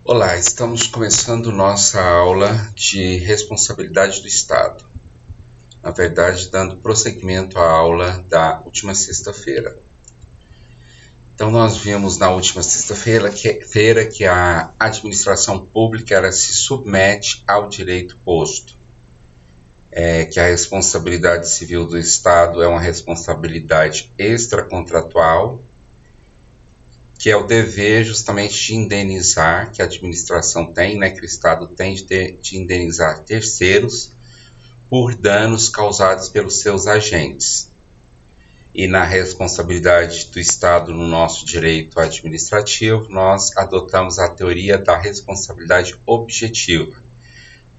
Olá, estamos começando nossa aula de responsabilidade do Estado. Na verdade, dando prosseguimento à aula da última sexta-feira. Então, nós vimos na última sexta-feira que a administração pública ela se submete ao direito posto, que a responsabilidade civil do Estado é uma responsabilidade extracontratual, que é o dever justamente de indenizar, que a administração tem, que o Estado tem de indenizar terceiros por danos causados pelos seus agentes. E na responsabilidade do Estado no nosso direito administrativo, nós adotamos a teoria da responsabilidade objetiva.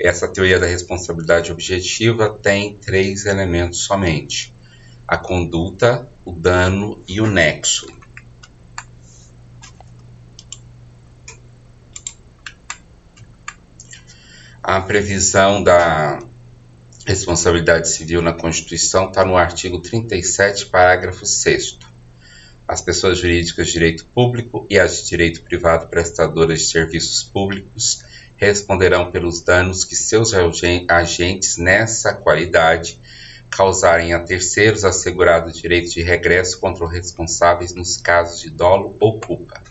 Essa teoria da responsabilidade objetiva tem 3 elementos somente: a conduta, o dano e o nexo. A previsão da responsabilidade civil na Constituição está no artigo 37, parágrafo 6º. As pessoas jurídicas de direito público e as de direito privado prestadoras de serviços públicos responderão pelos danos que seus agentes nessa qualidade causarem a terceiros, assegurado o direito de regresso contra os responsáveis nos casos de dolo ou culpa.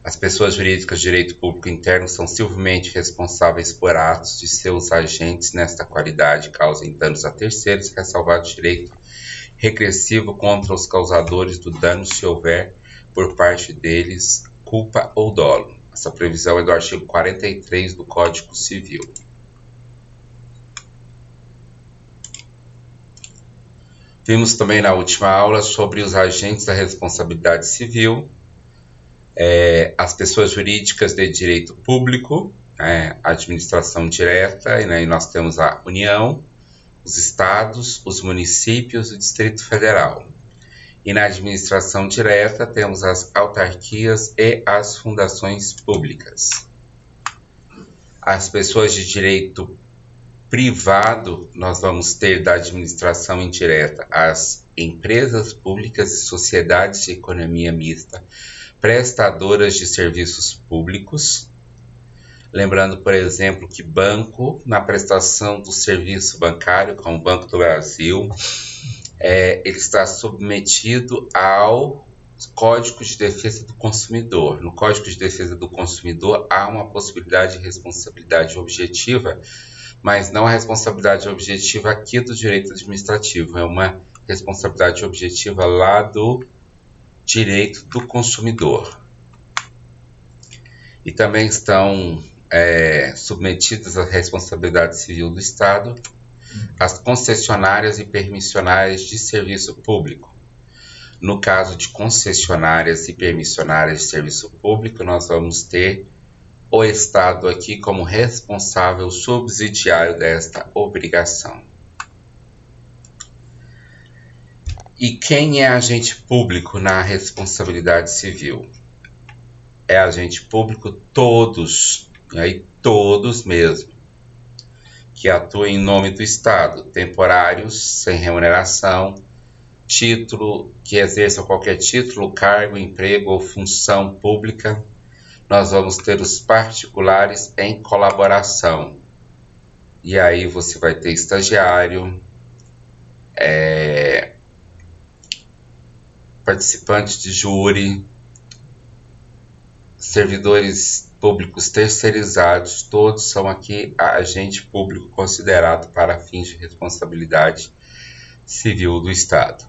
As pessoas jurídicas de direito público interno são civilmente responsáveis por atos de seus agentes nesta qualidade causem danos a terceiros, ressalvado o direito regressivo contra os causadores do dano se houver, por parte deles, culpa ou dolo. Essa previsão é do artigo 43 do Código Civil. Vimos também na última aula sobre os agentes da responsabilidade civil, as pessoas jurídicas de direito público, a administração direta, e nós temos a União, os estados, os municípios e o Distrito Federal. E na administração direta temos as autarquias e as fundações públicas. As pessoas de direito privado, nós vamos ter da administração indireta as empresas públicas e sociedades de economia mista, prestadoras de serviços públicos. Lembrando, por exemplo, que banco, na prestação do serviço bancário, como o Banco do Brasil, ele está submetido ao Código de Defesa do Consumidor. No Código de Defesa do Consumidor há uma possibilidade de responsabilidade objetiva, mas não a responsabilidade objetiva aqui do direito administrativo, é uma responsabilidade objetiva lá do direito do consumidor. E também estão submetidas à responsabilidade civil do Estado as concessionárias e permissionárias de serviço público. No caso de concessionárias e permissionárias de serviço público, nós vamos ter o Estado aqui como responsável subsidiário desta obrigação. E quem é agente público na responsabilidade civil? É agente público todos, e aí todos mesmo, que atuam em nome do Estado, temporários, sem remuneração, título, que exerçam qualquer título, cargo, emprego ou função pública. Nós vamos ter os particulares em colaboração. E aí você vai ter estagiário, participante de júri, servidores públicos terceirizados, todos são aqui agente público considerado para fins de responsabilidade civil do Estado.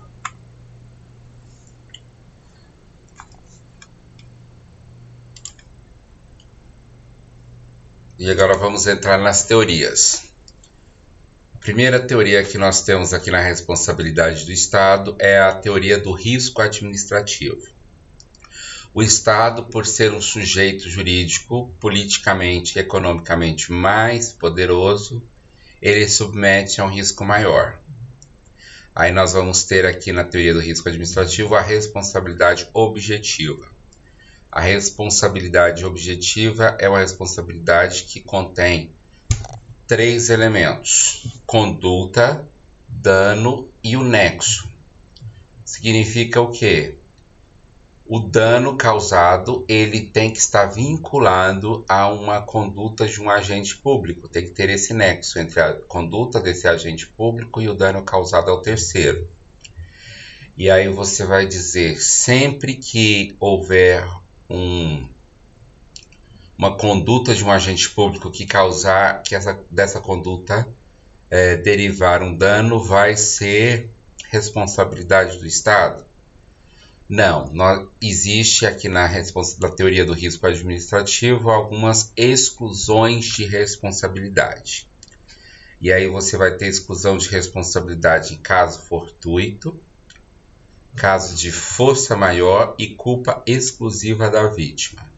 E agora vamos entrar nas teorias. A primeira teoria que nós temos aqui na responsabilidade do Estado é a teoria do risco administrativo. O Estado, por ser um sujeito jurídico, politicamente e economicamente mais poderoso, ele submete a um risco maior. Aí nós vamos ter aqui na teoria do risco administrativo a responsabilidade objetiva. A responsabilidade objetiva é uma responsabilidade que contém 3 elementos: conduta, dano e o nexo. Significa o quê? O dano causado, ele tem que estar vinculado a uma conduta de um agente público. Tem que ter esse nexo entre a conduta desse agente público e o dano causado ao terceiro. E aí você vai dizer, sempre que houver uma conduta de um agente público que causar, dessa conduta derivar um dano, vai ser responsabilidade do Estado? Não, existe aqui na teoria do risco administrativo algumas exclusões de responsabilidade. E aí você vai ter exclusão de responsabilidade em caso fortuito, caso de força maior e culpa exclusiva da vítima.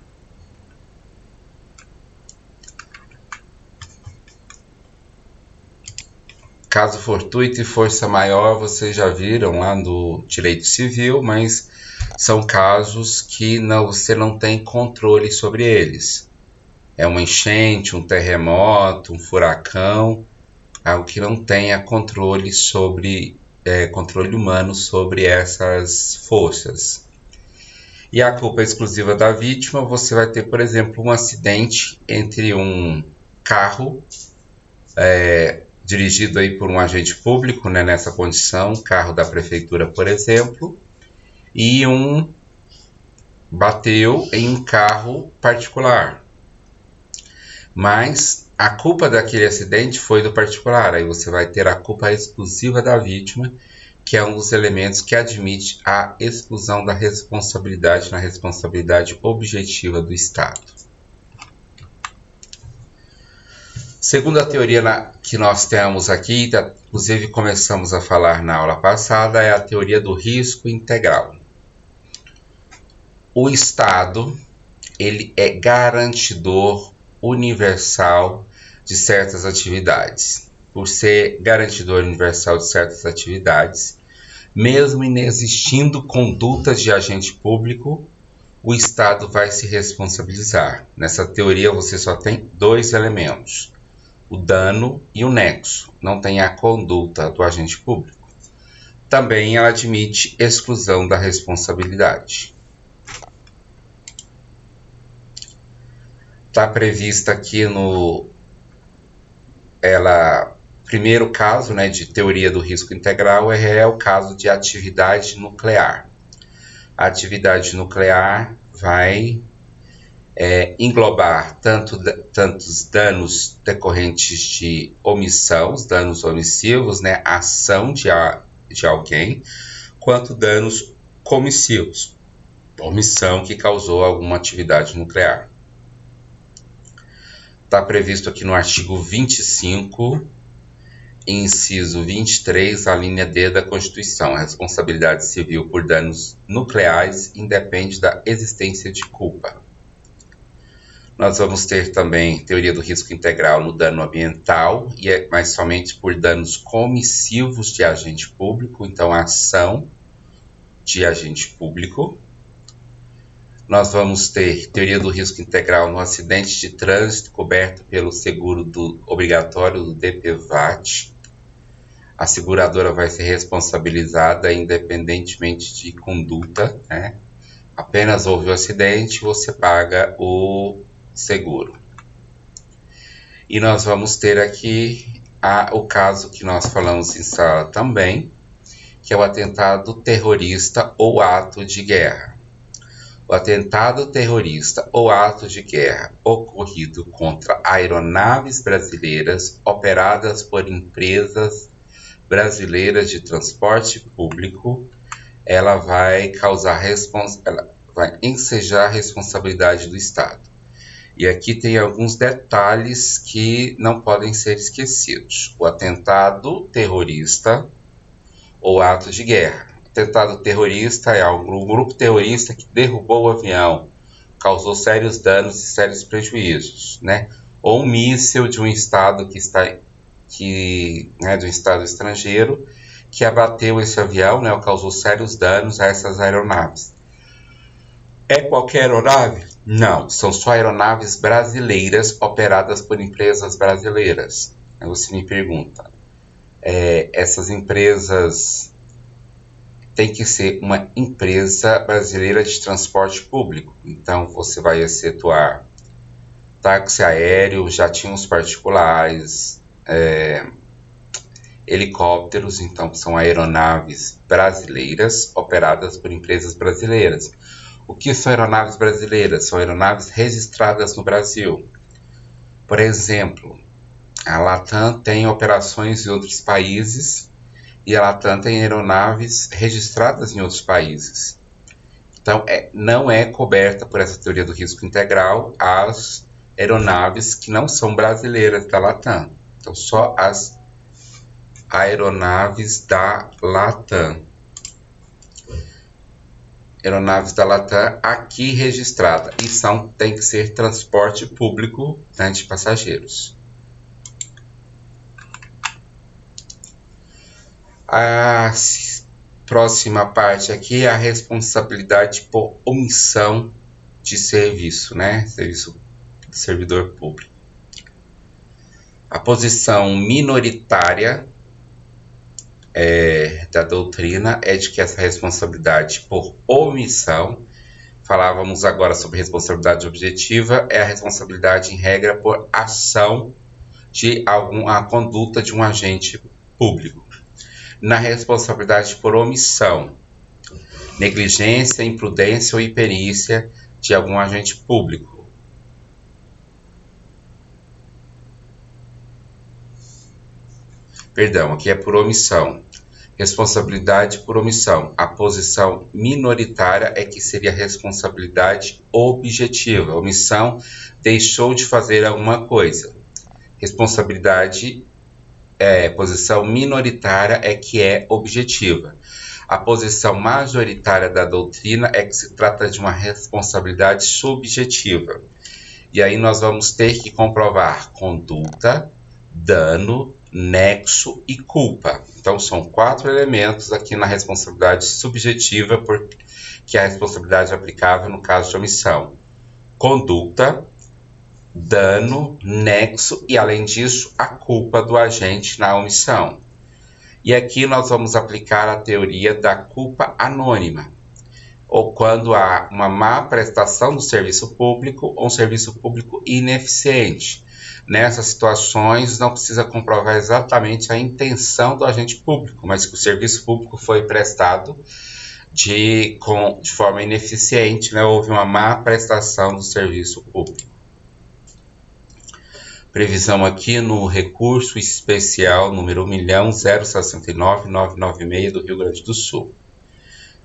Caso fortuito e força maior, vocês já viram lá no direito civil, mas são casos que você não tem controle sobre eles. É uma enchente, um terremoto, um furacão, algo que não tenha controle humano sobre essas forças. E a culpa exclusiva da vítima, você vai ter, por exemplo, um acidente entre um carro dirigido aí por um agente público, né, nessa condição, carro da prefeitura, por exemplo, e bateu em um carro particular. Mas a culpa daquele acidente foi do particular, aí você vai ter a culpa exclusiva da vítima, que é um dos elementos que admite a exclusão da responsabilidade na responsabilidade objetiva do Estado. Segundo a teoria que nós temos aqui, inclusive começamos a falar na aula passada, é a teoria do risco integral. O Estado, ele é garantidor universal de certas atividades. Por ser garantidor universal de certas atividades, mesmo inexistindo condutas de agente público, o Estado vai se responsabilizar. Nessa teoria você só tem dois elementos: o dano e o nexo, não tem a conduta do agente público. Também ela admite exclusão da responsabilidade. Está prevista aqui primeiro caso, né, de teoria do risco integral é o caso de atividade nuclear. A atividade nuclear vai englobar tantos danos decorrentes de omissão, os danos omissivos, né, ação de alguém, quanto danos comissivos, omissão que causou alguma atividade nuclear. Está previsto aqui no artigo 25, inciso 23, a linha D da Constituição. A responsabilidade civil por danos nucleares independe da existência de culpa. Nós vamos ter também teoria do risco integral no dano ambiental, mas somente por danos comissivos de agente público, então a ação de agente público. Nós vamos ter teoria do risco integral no acidente de trânsito coberto pelo seguro obrigatório do DPVAT. A seguradora vai ser responsabilizada independentemente de conduta, né? Apenas houve o acidente, você paga o seguro. E nós vamos ter aqui o caso que nós falamos em sala também, que é o atentado terrorista ou ato de guerra. O atentado terrorista ou ato de guerra ocorrido contra aeronaves brasileiras operadas por empresas brasileiras de transporte público, ela vai ensejar a responsabilidade do Estado. E aqui tem alguns detalhes que não podem ser esquecidos. O atentado terrorista ou ato de guerra. Atentado terrorista é um grupo terrorista que derrubou o avião, causou sérios danos e sérios prejuízos, né? Ou um míssil de um estado de um estado estrangeiro que abateu esse avião, né? Ou causou sérios danos a essas aeronaves. É qualquer aeronave? Não, são só aeronaves brasileiras operadas por empresas brasileiras. Aí você me pergunta, essas empresas tem que ser uma empresa brasileira de transporte público. Então, você vai excetuar táxi aéreo, jatinhos particulares, helicópteros, então são aeronaves brasileiras operadas por empresas brasileiras. O que são aeronaves brasileiras? São aeronaves registradas no Brasil. Por exemplo, a Latam tem operações em outros países e a Latam tem aeronaves registradas em outros países. Então, não é coberta por essa teoria do risco integral as aeronaves que não são brasileiras da Latam. Então, só as aeronaves da Latam. Aeronaves da Latam aqui registrada e tem que ser transporte público, né, de passageiros. A próxima parte aqui é a responsabilidade por omissão de serviço, né? Serviço do servidor público. A posição minoritária da doutrina é de que essa responsabilidade por omissão, falávamos agora sobre responsabilidade objetiva, é a responsabilidade em regra por ação de a conduta de um agente público. Na responsabilidade por omissão, negligência, imprudência ou imperícia de algum agente público. Perdão, aqui é por omissão. Responsabilidade por omissão. A posição minoritária é que seria responsabilidade objetiva. Omissão, deixou de fazer alguma coisa. Responsabilidade, posição minoritária é que é objetiva. A posição majoritária da doutrina é que se trata de uma responsabilidade subjetiva. E aí nós vamos ter que comprovar conduta, dano, nexo e culpa. Então são 4 elementos aqui na responsabilidade subjetiva, que é a responsabilidade aplicável no caso de omissão. Conduta, dano, nexo e, além disso, a culpa do agente na omissão. E aqui nós vamos aplicar a teoria da culpa anônima, ou quando há uma má prestação do serviço público ou um serviço público ineficiente. Nessas situações, não precisa comprovar exatamente a intenção do agente público, mas que o serviço público foi prestado de forma ineficiente, né? Houve uma má prestação do serviço público. Previsão aqui no recurso especial número 1.069.996 do Rio Grande do Sul.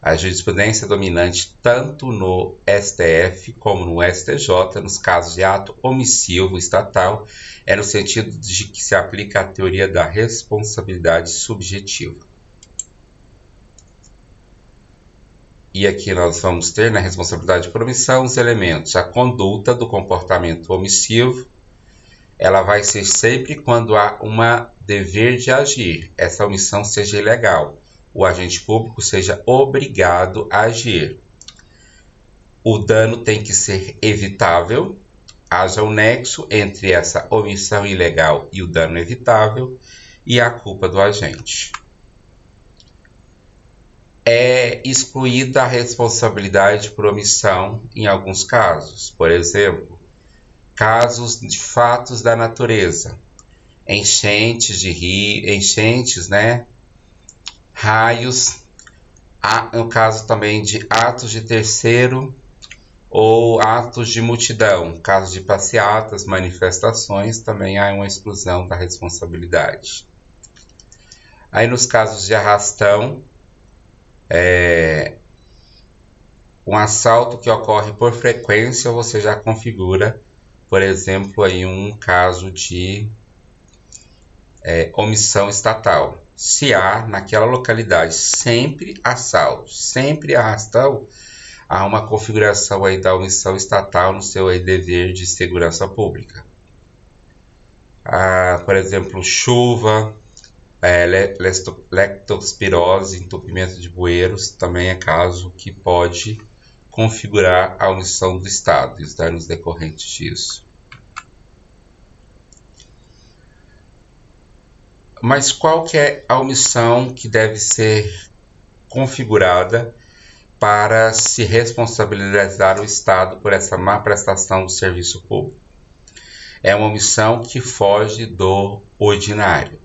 A jurisprudência dominante tanto no STF como no STJ, nos casos de ato omissivo estatal, é no sentido de que se aplica a teoria da responsabilidade subjetiva. E aqui nós vamos ter na responsabilidade por omissão os elementos. A conduta do comportamento omissivo, ela vai ser sempre quando há um dever de agir, essa omissão seja ilegal, o agente público seja obrigado a agir. O dano tem que ser evitável, haja um nexo entre essa omissão ilegal e o dano evitável e a culpa do agente. É excluída a responsabilidade por omissão em alguns casos, por exemplo, casos de fatos da natureza, enchentes de rio, né? Raios, no caso também de atos de terceiro ou atos de multidão, casos de passeatas, manifestações, também há uma exclusão da responsabilidade. Aí nos casos de arrastão, um assalto que ocorre por frequência, você já configura, por exemplo, aí um caso de omissão estatal. Se há naquela localidade sempre assalto, sempre arrastão, há uma configuração aí da omissão estatal no seu dever de segurança pública. Por exemplo, chuva, leptospirose, entupimento de bueiros, também é caso que pode configurar a omissão do Estado e os danos decorrentes disso. Mas qual que é a omissão que deve ser configurada para se responsabilizar o Estado por essa má prestação do serviço público. É uma omissão que foge do ordinário.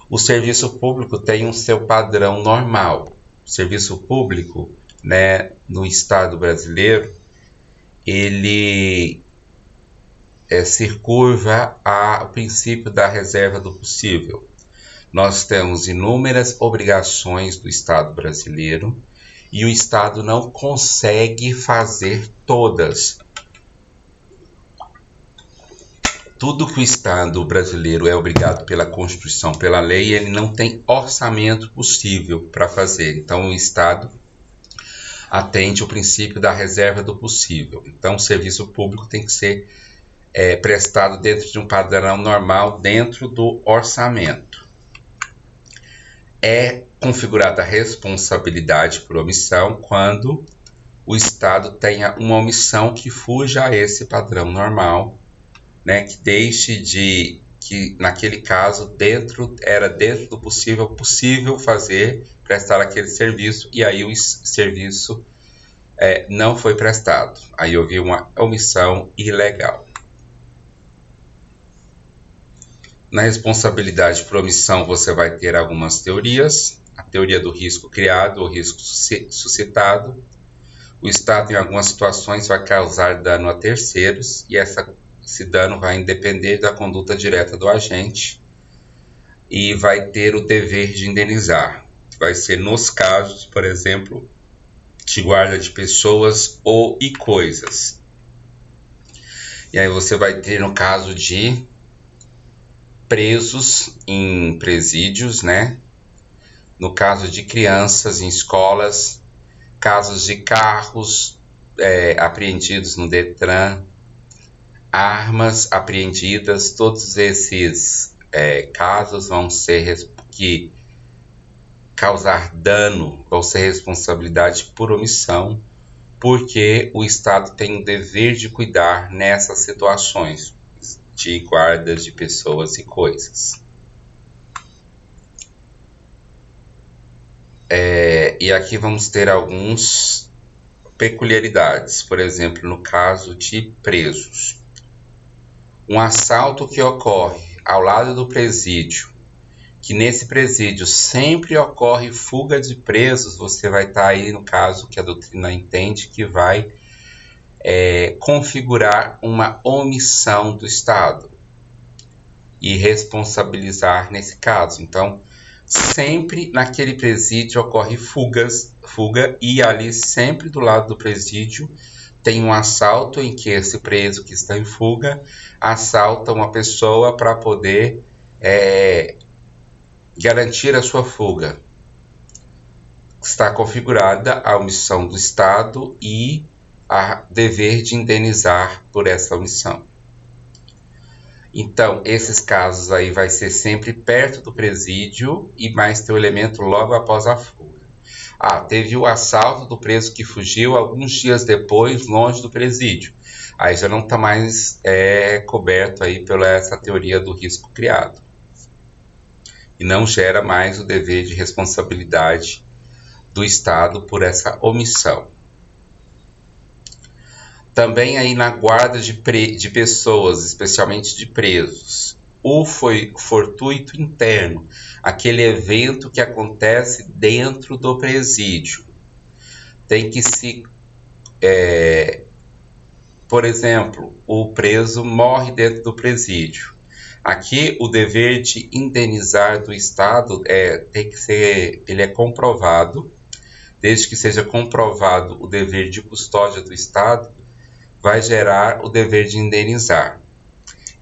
O serviço público tem um seu padrão normal. O serviço público, né, no Estado brasileiro, ele se curva ao princípio da reserva do possível. Nós temos inúmeras obrigações do Estado brasileiro e o Estado não consegue fazer todas. Tudo que o Estado brasileiro é obrigado pela Constituição, pela lei, ele não tem orçamento possível para fazer. Então, o Estado atende o princípio da reserva do possível. Então, o serviço público tem que ser prestado dentro de um padrão normal, dentro do orçamento. É configurada a responsabilidade por omissão quando o Estado tenha uma omissão que fuja a esse padrão normal, né, que deixe de, que naquele caso era dentro do possível fazer, prestar aquele serviço, e aí o serviço não foi prestado. Aí houve uma omissão ilegal. Na responsabilidade por omissão você vai ter algumas teorias: a teoria do risco criado ou risco suscitado. O Estado, em algumas situações, vai causar dano a terceiros e esse dano vai depender da conduta direta do agente e vai ter o dever de indenizar. Vai ser nos casos, por exemplo, de guarda de pessoas e coisas. E aí você vai ter no caso de presos em presídios, né? No caso de crianças em escolas, casos de carros apreendidos no Detran, armas apreendidas, todos esses casos vão ser que causar dano, vão ser responsabilidade por omissão, porque o Estado tem o dever de cuidar nessas situações de guardas de pessoas e coisas. E aqui vamos ter algumas peculiaridades. Por exemplo, no caso de presos. Um assalto que ocorre ao lado do presídio, que nesse presídio sempre ocorre fuga de presos, você vai estar aí no caso que a doutrina entende que vai configurar uma omissão do Estado e responsabilizar nesse caso. Então, sempre naquele presídio ocorre fuga, e ali sempre do lado do presídio tem um assalto em que esse preso que está em fuga assalta uma pessoa para poder garantir a sua fuga. Está configurada a omissão do Estado e a dever de indenizar por essa omissão. Então, esses casos aí vai ser sempre perto do presídio e mais ter o elemento logo após a fuga. Teve o assalto do preso que fugiu alguns dias depois, longe do presídio. Aí já não está mais coberto aí pela essa teoria do risco criado. E não gera mais o dever de responsabilidade do Estado por essa omissão. Também aí na guarda de pessoas, especialmente de presos, o fortuito interno, aquele evento que acontece dentro do presídio. Tem que se... por exemplo, o preso morre dentro do presídio. Aqui o dever de indenizar do Estado ele é comprovado. Desde que seja comprovado o dever de custódia do Estado, vai gerar o dever de indenizar.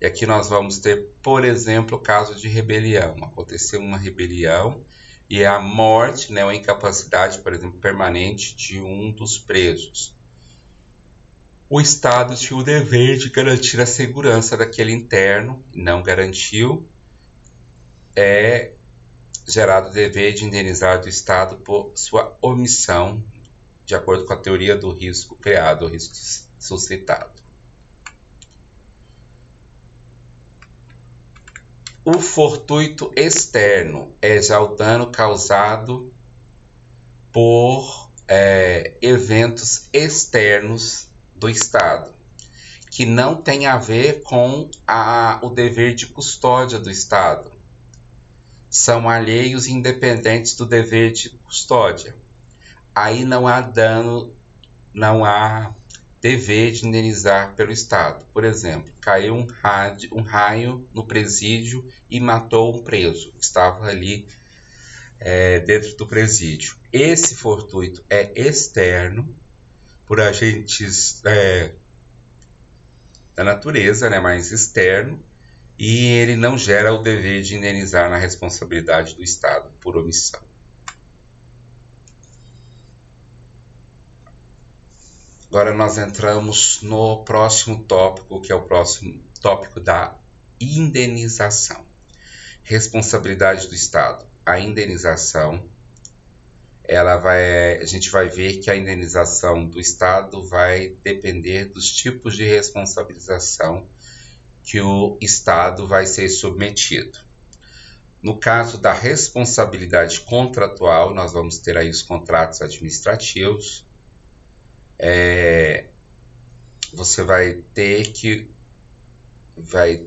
E aqui nós vamos ter, por exemplo, o caso de rebelião. Aconteceu uma rebelião e a morte, né, ou incapacidade, por exemplo, permanente de um dos presos. O Estado tinha o dever de garantir a segurança daquele interno, não garantiu, gerado o dever de indenizar do Estado por sua omissão, de acordo com a teoria do risco criado, o risco suscitado. O fortuito externo é já o dano causado por eventos externos do Estado, que não tem a ver com o dever de custódia do Estado. São alheios e independentes do dever de custódia. Aí não há dano, não há dever de indenizar pelo Estado. Por exemplo, caiu um raio no presídio e matou um preso que estava ali dentro do presídio. Esse fortuito é externo, por agentes da natureza, né, mais externo, e ele não gera o dever de indenizar na responsabilidade do Estado por omissão. Agora nós entramos no próximo tópico, que é o próximo tópico da indenização. Responsabilidade do Estado. A indenização, a gente vai ver que a indenização do Estado vai depender dos tipos de responsabilização que o Estado vai ser submetido. No caso da responsabilidade contratual, nós vamos ter aí os contratos administrativos. Você vai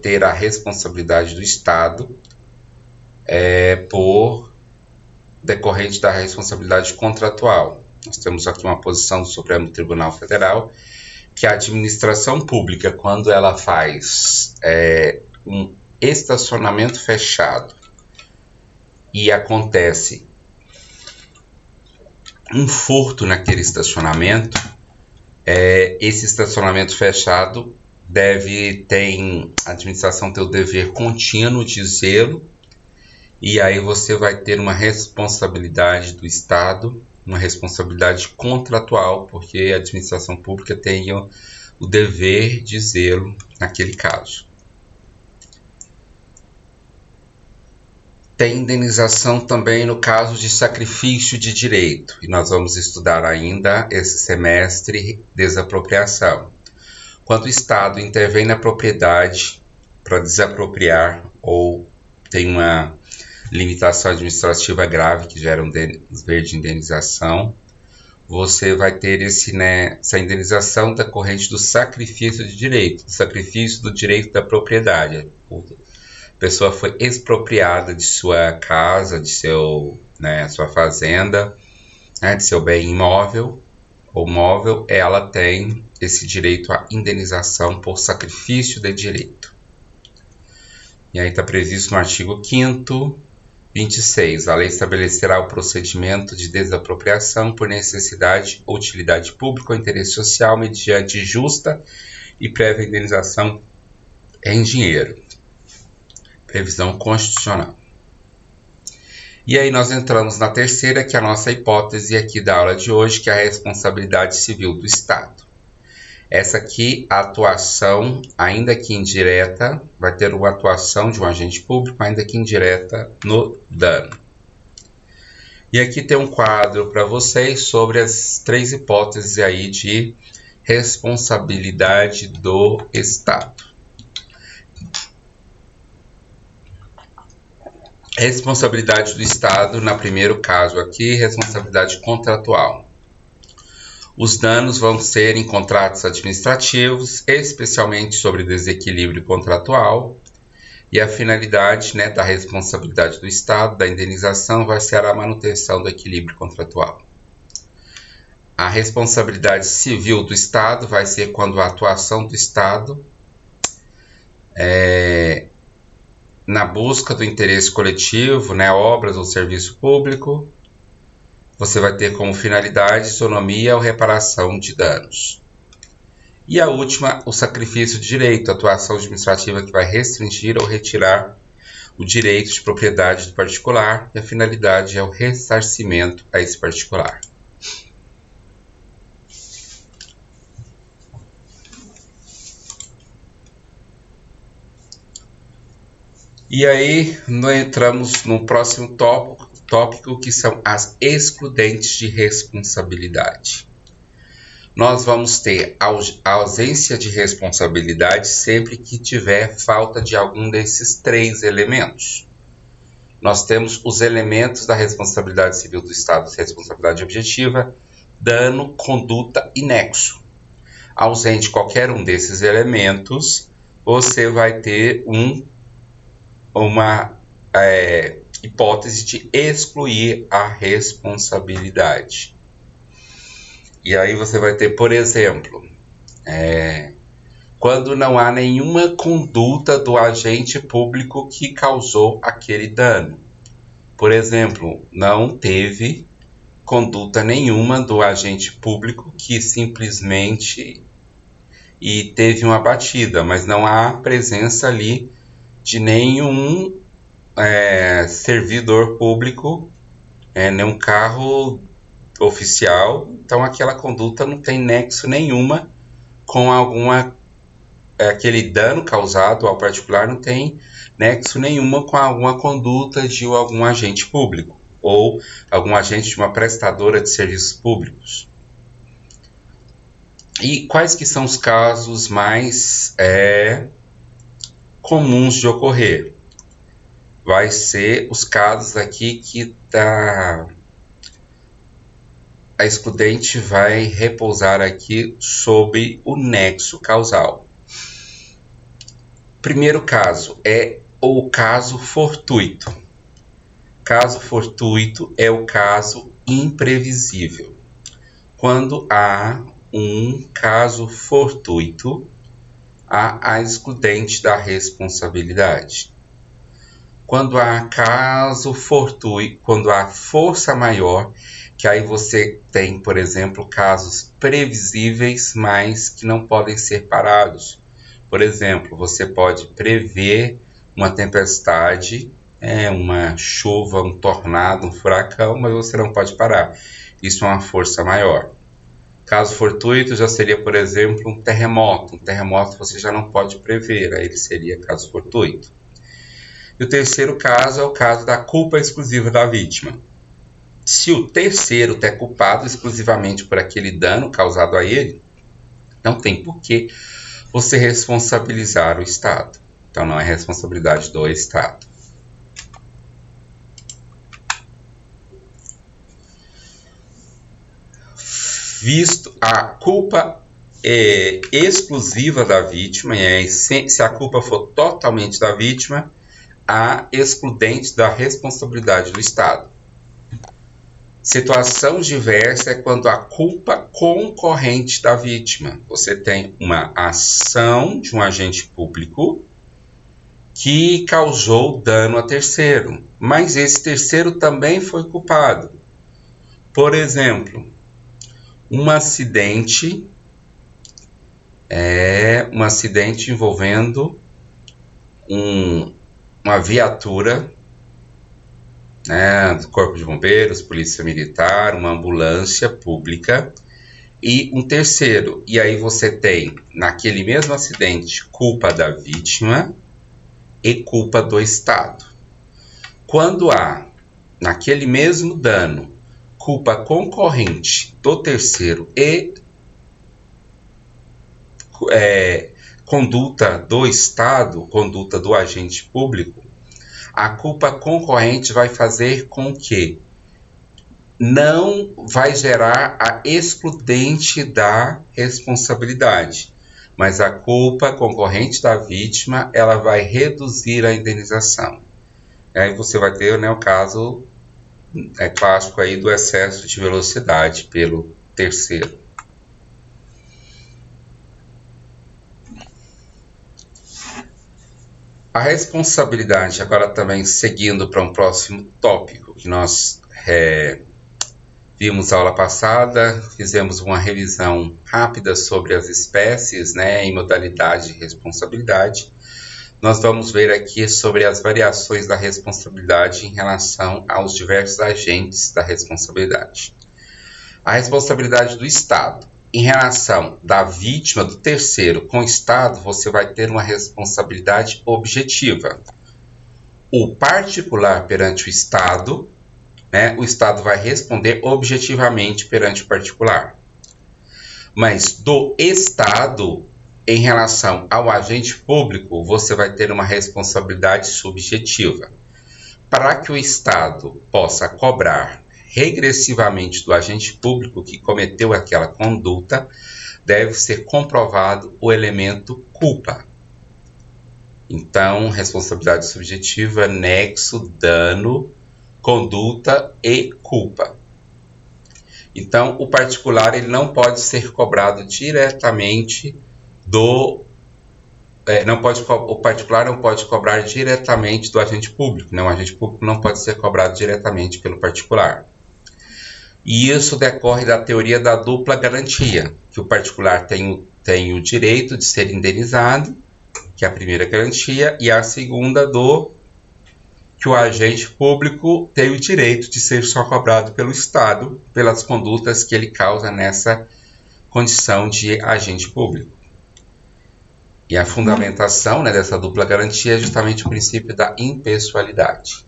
ter a responsabilidade do Estado por decorrente da responsabilidade contratual. Nós temos aqui uma posição do Supremo Tribunal Federal que a administração pública, quando ela faz um estacionamento fechado e acontece um furto naquele estacionamento, esse estacionamento fechado a administração ter o dever contínuo de zelo, e aí você vai ter uma responsabilidade do Estado, uma responsabilidade contratual, porque a administração pública tem o dever de zelo naquele caso. Tem indenização também no caso de sacrifício de direito, e nós vamos estudar ainda esse semestre desapropriação. Quando o Estado intervém na propriedade para desapropriar ou tem uma limitação administrativa grave que gera um dever de indenização, você vai ter essa indenização decorrente do sacrifício de direito, do sacrifício do direito da propriedade. A pessoa foi expropriada de sua casa, de sua fazenda, de seu bem imóvel ou móvel, ela tem esse direito à indenização por sacrifício de direito. E aí está previsto no artigo 5º, 26. A lei estabelecerá o procedimento de desapropriação por necessidade ou utilidade pública ou interesse social mediante justa e prévia indenização em dinheiro. Previsão constitucional. E aí nós entramos na terceira, que é a nossa hipótese aqui da aula de hoje, que é a responsabilidade civil do Estado. Essa aqui, a atuação, ainda que indireta, vai ter uma atuação de um agente público, ainda que indireta, no dano. E aqui tem um quadro para vocês sobre as 3 hipóteses aí de responsabilidade do Estado. Responsabilidade do Estado, no primeiro caso aqui, responsabilidade contratual. Os danos vão ser em contratos administrativos, especialmente sobre desequilíbrio contratual, e a finalidade da responsabilidade do Estado, da indenização, vai ser a manutenção do equilíbrio contratual. A responsabilidade civil do Estado vai ser quando a atuação do Estado na busca do interesse coletivo, obras ou serviço público, você vai ter como finalidade isonomia ou reparação de danos. E a última, o sacrifício de direito, atuação administrativa que vai restringir ou retirar o direito de propriedade do particular, e a finalidade é o ressarcimento a esse particular. E aí, nós entramos no próximo tópico, que são as excludentes de responsabilidade. Nós vamos ter a ausência de responsabilidade sempre que tiver falta de algum desses 3 elementos. nós temos os elementos da responsabilidade civil do Estado, responsabilidade objetiva, dano, conduta e nexo. Ausente qualquer um desses elementos, você vai ter uma hipótese de excluir a responsabilidade. E aí você vai ter, por exemplo, quando não há nenhuma conduta do agente público que causou aquele dano. Por exemplo, não teve conduta nenhuma do agente público que simplesmente teve uma batida, mas não há presença ali de nenhum servidor público, nenhum carro oficial, então aquela conduta não tem nexo nenhuma com aquele dano causado ao particular, não tem nexo nenhuma com alguma conduta de algum agente público ou algum agente de uma prestadora de serviços públicos. E quais que são os casos mais comuns de ocorrer? Vai ser os casos aqui que a excludente vai repousar aqui sobre o nexo causal. Primeiro caso é o caso fortuito. Caso fortuito é o caso imprevisível. Quando há um caso fortuito, há a excludente da responsabilidade. Quando há caso fortuito, quando há força maior, que aí você tem, por exemplo, casos previsíveis, mas que não podem ser parados. Por exemplo, você pode prever uma tempestade, uma chuva, um tornado, um furacão, mas você não pode parar. Isso é uma força maior. Caso fortuito já seria, por exemplo, um terremoto. Um terremoto você já não pode prever, aí ele seria caso fortuito. E o terceiro caso é o caso da culpa exclusiva da vítima. Se o terceiro é culpado exclusivamente por aquele dano causado a ele, não tem por que você responsabilizar o Estado. Então não é responsabilidade do Estado. Visto a culpa exclusiva da vítima, e se a culpa for totalmente da vítima, há excludente da responsabilidade do Estado. Situação diversa é quando a culpa concorrente da vítima. Você tem uma ação de um agente público que causou dano a terceiro, mas esse terceiro também foi culpado. Por exemplo, um acidente envolvendo uma viatura, do Corpo de Bombeiros, Polícia Militar, uma ambulância pública e um terceiro. E aí você tem, naquele mesmo acidente, culpa da vítima e culpa do Estado. Quando há, naquele mesmo dano, culpa concorrente do terceiro e conduta do Estado, conduta do agente público, a culpa concorrente vai fazer com que não vai gerar a excludente da responsabilidade, mas a culpa concorrente da vítima, ela vai reduzir a indenização. Aí você vai ter, o caso clássico aí do excesso de velocidade pelo terceiro. A responsabilidade, agora também seguindo para um próximo tópico que nós vimos a aula passada, fizemos uma revisão rápida sobre as espécies, em modalidade de responsabilidade. Nós vamos ver aqui sobre as variações da responsabilidade em relação aos diversos agentes da responsabilidade. A responsabilidade do Estado. Em relação da vítima, do terceiro, com o Estado, você vai ter uma responsabilidade objetiva. O particular perante o Estado, o Estado vai responder objetivamente perante o particular. Mas do Estado, em relação ao agente público, você vai ter uma responsabilidade subjetiva. para que o Estado possa cobrar regressivamente do agente público que cometeu aquela conduta, deve ser comprovado o elemento culpa. Então, responsabilidade subjetiva, nexo, dano, conduta e culpa. Então, o particular ele não pode ser cobrado diretamente do... o particular não pode cobrar diretamente do agente público, né? O agente público não pode ser cobrado diretamente pelo particular. E isso decorre da teoria da dupla garantia, que o particular tem o direito de ser indenizado, que é a primeira garantia, e a segunda que o agente público tem o direito de ser só cobrado pelo Estado pelas condutas que ele causa nessa condição de agente público. E a fundamentação, né, dessa dupla garantia é justamente o princípio da impessoalidade.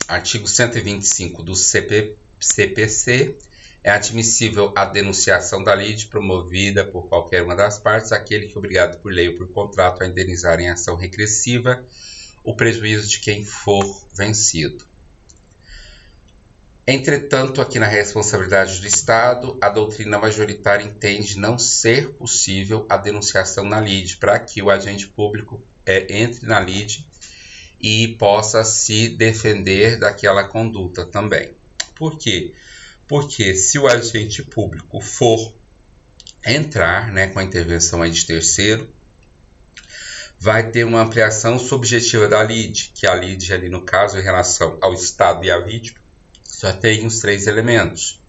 Artigo 125 do CPC. É admissível a denunciação da lide promovida por qualquer uma das partes, aquele que é obrigado por lei ou por contrato a indenizar em ação regressiva o prejuízo de quem for vencido. Entretanto, aqui na responsabilidade do Estado, a doutrina majoritária entende não ser possível a denunciação na lide para que o agente público entre na lide e possa se defender daquela conduta também. Por quê? Porque se o agente público for entrar, né, com a intervenção aí de terceiro, vai ter uma ampliação subjetiva da lide, que a lide ali no caso em relação ao Estado e à vítima, só tem os 3 elementos: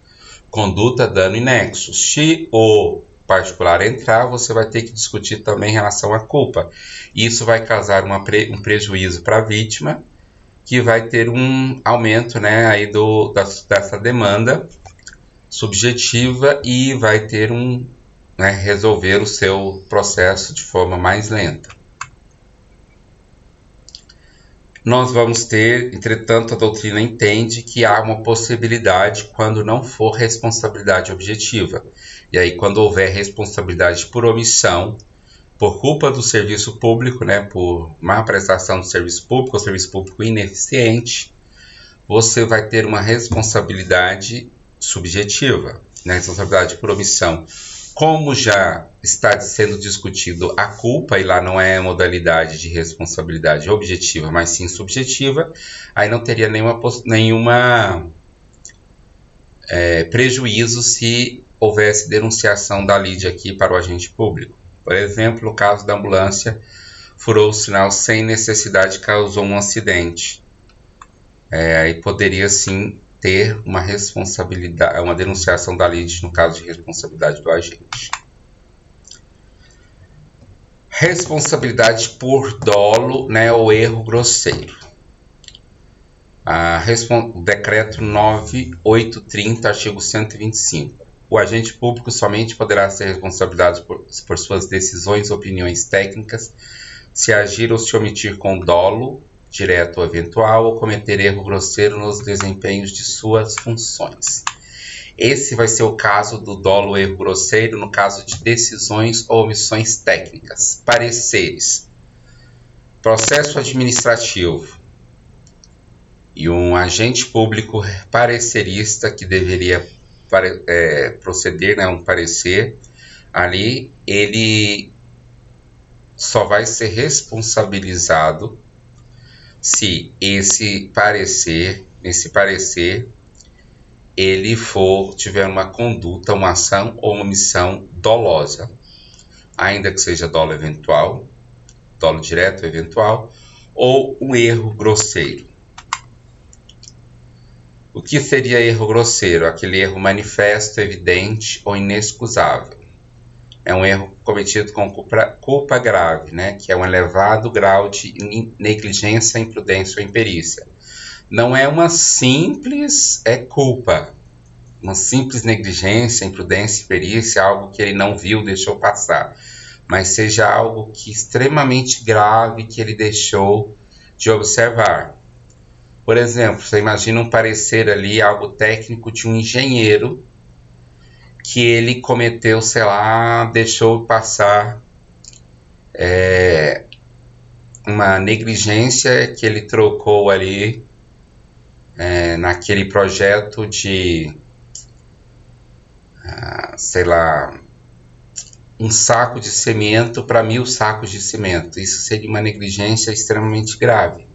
conduta, dano e nexo. Se o particular entrar, você vai ter que discutir também em relação à culpa. Isso vai causar um prejuízo para a vítima, que vai ter um aumento, né, aí dessa demanda subjetiva e vai ter resolver o seu processo de forma mais lenta. Nós vamos ter, entretanto, a doutrina entende que há uma possibilidade quando não for responsabilidade objetiva. E aí, quando houver responsabilidade por omissão, por culpa do serviço público, né, por má prestação do serviço público, ou serviço público ineficiente, você vai ter uma responsabilidade subjetiva, né, responsabilidade por omissão. Como já está sendo discutido a culpa, e lá não é modalidade de responsabilidade objetiva, mas sim subjetiva, aí não teria nenhuma prejuízo se houvesse denunciação da lide aqui para o agente público. Por exemplo, no caso da ambulância, furou o sinal sem necessidade, causou um acidente. Aí poderia sim ter uma responsabilidade, uma denunciação da lide no caso de responsabilidade do agente. Responsabilidade por dolo, né, ou erro grosseiro. Decreto 9830, artigo 125. O agente público somente poderá ser responsabilizado por suas decisões ou opiniões técnicas se agir ou se omitir com dolo, direto ou eventual, ou cometer erro grosseiro nos desempenhos de suas funções. Esse vai ser o caso do dolo ou erro grosseiro no caso de decisões ou omissões técnicas. Pareceres. Processo administrativo. E um agente público parecerista que deveria proceder, né, um parecer, ali ele só vai ser responsabilizado se nesse parecer, ele tiver uma conduta, uma ação ou uma omissão dolosa, ainda que seja dolo eventual, dolo direto ou eventual, ou um erro grosseiro. O que seria erro grosseiro? Aquele erro manifesto, evidente ou inexcusável. É um erro cometido com culpa grave, né? Que é um elevado grau de negligência, imprudência ou imperícia. Não é uma simples culpa, uma simples negligência, imprudência, imperícia, algo que ele não viu, deixou passar, mas seja algo que extremamente grave que ele deixou de observar. Por exemplo, você imagina um parecer ali, algo técnico de um engenheiro que ele cometeu, sei lá, deixou passar uma negligência que ele trocou ali naquele projeto de, sei lá, um saco de cimento para 1.000 sacos de cimento. Isso seria uma negligência extremamente grave,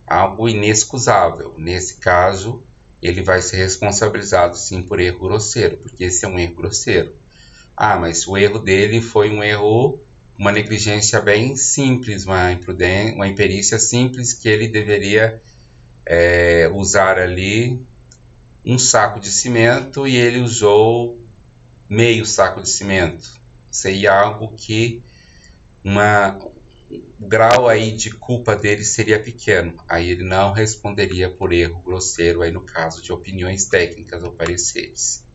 algo inexcusável. Nesse caso, ele vai ser responsabilizado sim por erro grosseiro, porque esse é um erro grosseiro. Mas o erro dele foi um erro, uma negligência bem simples, uma imperícia simples, que ele deveria usar ali um saco de cimento e ele usou meio saco de cimento. Seria algo que o grau aí de culpa dele seria pequeno. Aí ele não responderia por erro grosseiro aí no caso de opiniões técnicas ou pareceres.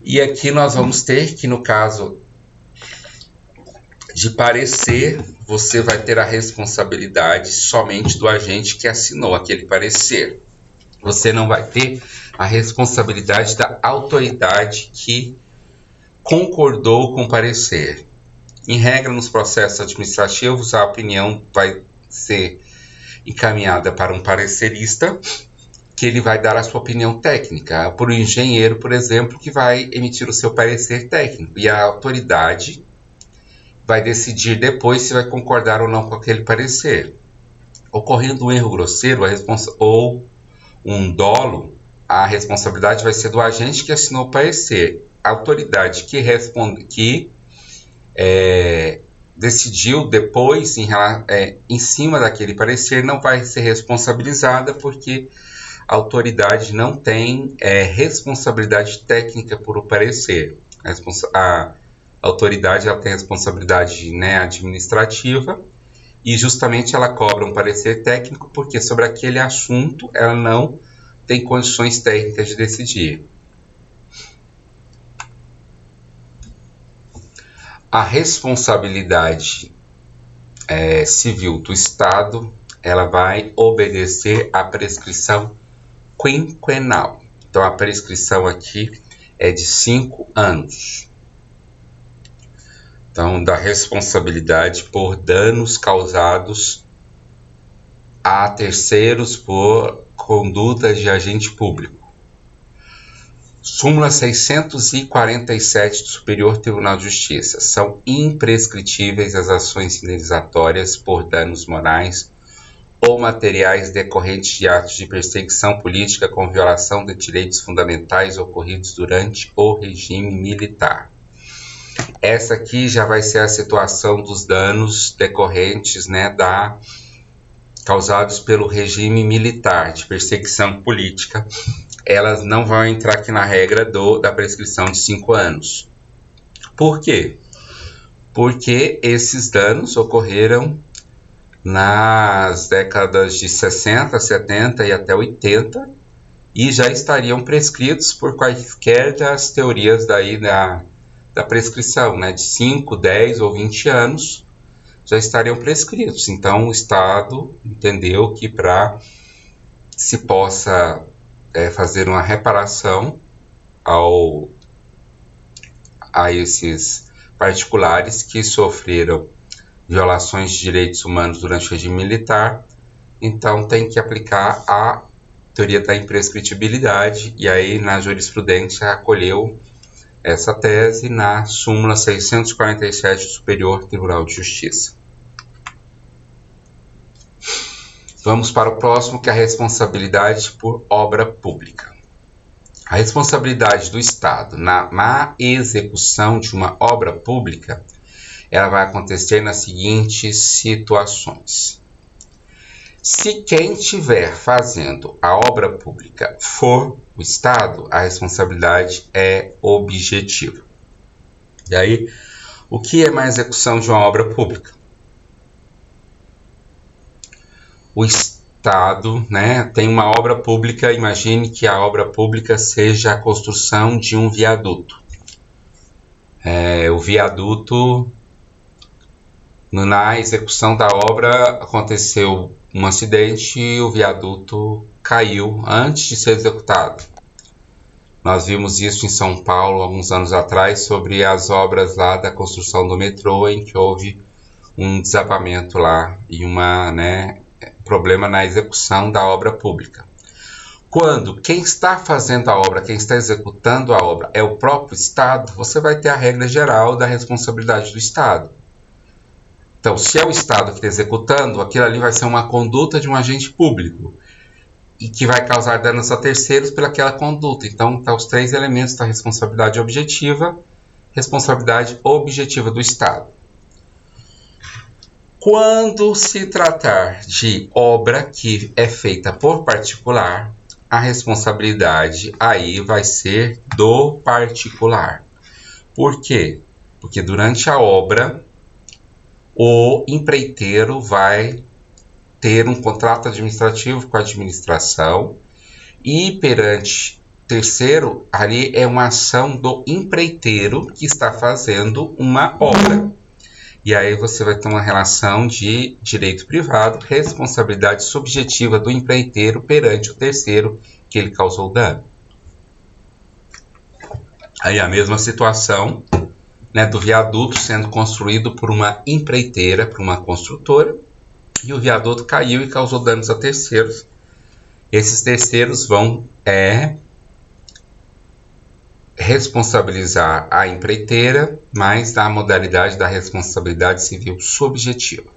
E aqui nós vamos ter que, no caso de parecer, você vai ter a responsabilidade somente do agente que assinou aquele parecer. Você não vai ter a responsabilidade da autoridade que concordou com o parecer. Em regra, nos processos administrativos, a opinião vai ser encaminhada para um parecerista, que ele vai dar a sua opinião técnica, por um engenheiro, por exemplo, que vai emitir o seu parecer técnico, e a autoridade vai decidir depois se vai concordar ou não com aquele parecer. Ocorrendo um erro grosseiro ou um dolo, a responsabilidade vai ser do agente que assinou o parecer. A autoridade que decidiu depois em cima daquele parecer não vai ser responsabilizada, porque a autoridade não tem responsabilidade técnica por o parecer. A autoridade ela tem responsabilidade administrativa, e justamente ela cobra um parecer técnico porque sobre aquele assunto ela não tem condições técnicas de decidir. A responsabilidade civil do Estado, ela vai obedecer à prescrição quinquenal. Então, a prescrição aqui é de 5 anos. Então, da responsabilidade por danos causados a terceiros por conduta de agente público. Súmula 647 do Superior Tribunal de Justiça. São imprescritíveis as ações indenizatórias por danos morais ou materiais decorrentes de atos de perseguição política com violação de direitos fundamentais ocorridos durante o regime militar. Essa aqui já vai ser a situação dos danos decorrentes, causados pelo regime militar de perseguição política. Elas não vão entrar aqui na regra da prescrição de 5 anos. Por quê? Porque esses danos ocorreram nas décadas de 60, 70 e até 80 e já estariam prescritos por quaisquer das teorias daí da prescrição, de 5, 10 ou 20 anos já estariam prescritos. Então o Estado entendeu que para se possa fazer uma reparação a esses particulares que sofreram violações de direitos humanos durante o regime militar, então tem que aplicar a teoria da imprescritibilidade, e aí na jurisprudência acolheu essa tese na súmula 647 do Superior Tribunal de Justiça. Vamos para o próximo, que é a responsabilidade por obra pública. A responsabilidade do Estado na má execução de uma obra pública, ela vai acontecer nas seguintes situações. Se quem estiver fazendo a obra pública for o Estado, a responsabilidade é objetiva. E aí, o que é má execução de uma obra pública? O Estado, tem uma obra pública, imagine que a obra pública seja a construção de um viaduto. O viaduto, na execução da obra, aconteceu um acidente e o viaduto caiu antes de ser executado. Nós vimos isso em São Paulo alguns anos atrás sobre as obras lá da construção do metrô, em que houve um desabamento lá e problema na execução da obra pública. Quando quem está fazendo a obra, quem está executando a obra é o próprio Estado, você vai ter a regra geral da responsabilidade do Estado. Então, se é o Estado que está executando, aquilo ali vai ser uma conduta de um agente público e que vai causar danos a terceiros pelaquela conduta. Então, tá os 3 elementos da responsabilidade objetiva do Estado. Quando se tratar de obra que é feita por particular, a responsabilidade aí vai ser do particular. Por quê? Porque durante a obra, o empreiteiro vai ter um contrato administrativo com a administração e perante terceiro, ali é uma ação do empreiteiro que está fazendo uma obra. E aí você vai ter uma relação de direito privado, responsabilidade subjetiva do empreiteiro perante o terceiro que ele causou dano. Aí a mesma situação, do viaduto sendo construído por uma empreiteira, por uma construtora, e o viaduto caiu e causou danos a terceiros. Esses terceiros vão responsabilizar a empreiteira, mas na modalidade da responsabilidade civil subjetiva.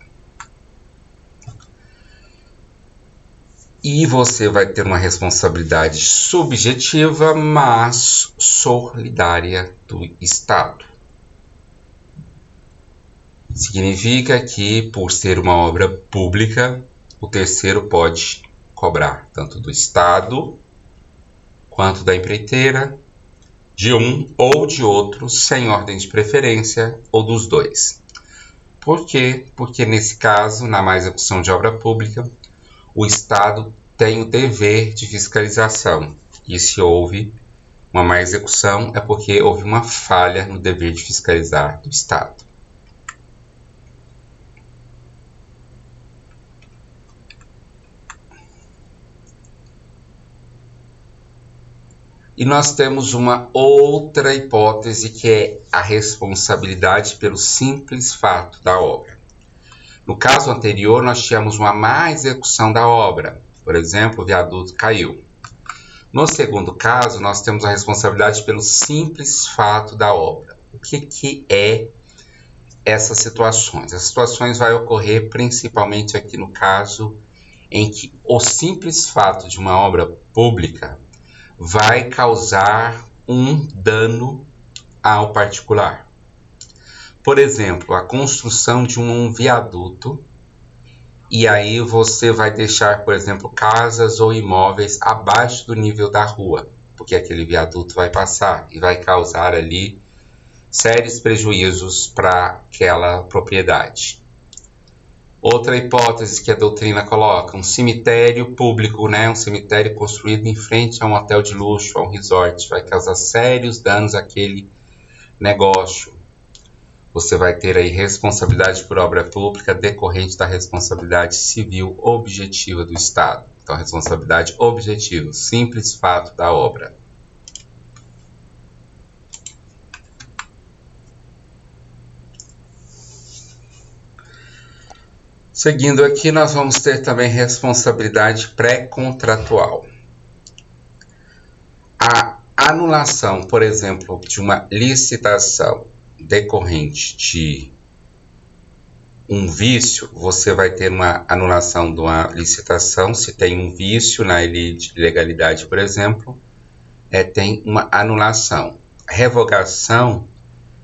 E você vai ter uma responsabilidade subjetiva, mas solidária do Estado. Significa que, por ser uma obra pública, o terceiro pode cobrar tanto do Estado quanto da empreiteira, de um ou de outro, sem ordem de preferência, ou dos dois. Por quê? Porque nesse caso, na má execução de obra pública, o Estado tem o dever de fiscalização. E se houve uma má execução, é porque houve uma falha no dever de fiscalizar do Estado. E nós temos uma outra hipótese que é a responsabilidade pelo simples fato da obra. No caso anterior, nós tínhamos uma má execução da obra. Por exemplo, o viaduto caiu. No segundo caso, nós temos a responsabilidade pelo simples fato da obra. O que é essas situações? As situações vão ocorrer principalmente aqui no caso em que o simples fato de uma obra pública vai causar um dano ao particular. Por exemplo, a construção de um viaduto, e aí você vai deixar, por exemplo, casas ou imóveis abaixo do nível da rua, porque aquele viaduto vai passar e vai causar ali sérios prejuízos para aquela propriedade. Outra hipótese que a doutrina coloca, um cemitério público, um cemitério construído em frente a um hotel de luxo, a um resort, vai causar sérios danos àquele negócio. Você vai ter aí responsabilidade por obra pública decorrente da responsabilidade civil objetiva do Estado. Então, responsabilidade objetiva, simples fato da obra. Seguindo aqui, nós vamos ter também responsabilidade pré-contratual. A anulação, por exemplo, de uma licitação decorrente de um vício, você vai ter uma anulação de uma licitação, se tem um vício na ilegalidade, por exemplo, tem uma anulação. A revogação,